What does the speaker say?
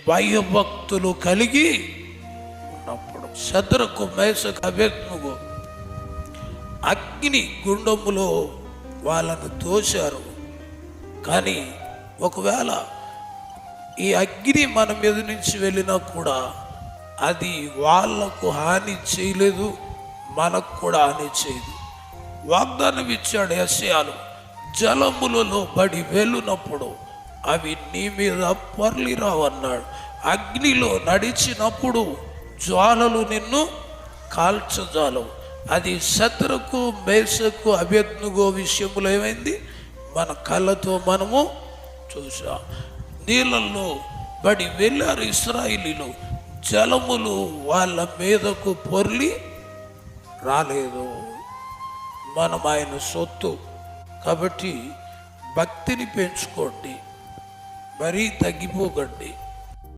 భయభక్తులు కలిగి ఉన్నప్పుడు శద్రకు మేషకు అబేద్నెగో అగ్ని గుండములో వాళ్ళను తోశారు. కానీ ఒకవేళ ఈ అగ్ని మన మీద నుంచి వెళ్ళినా కూడా అది వాళ్లకు హాని చేయలేదు, మనకు కూడా హాని చేయదు. వాగ్దానం ఇచ్చాడు యెషయాలు, జలములలో పడి వెళ్ళినప్పుడు అవి నీ మీద పొర్లి రావన్నాడు. అగ్నిలో నడిచినప్పుడు జ్వాలలు నిన్ను కాల్చజాలవు. అది శద్రకు మేషకు అబేద్నెగో విషయంలో ఏమైంది? మన కళ్ళతో మనము చూసాం. నీళ్ళల్లో పడి వెళ్ళారు ఇశ్రాయేలీలు, జలములు వాళ్ళ మీదకు పొర్లి రాలేదు. మనం ఆయన సొత్తు. కాబట్టి భక్తిని పెంచుకోండి, మరీ తగ్గిపోకండి.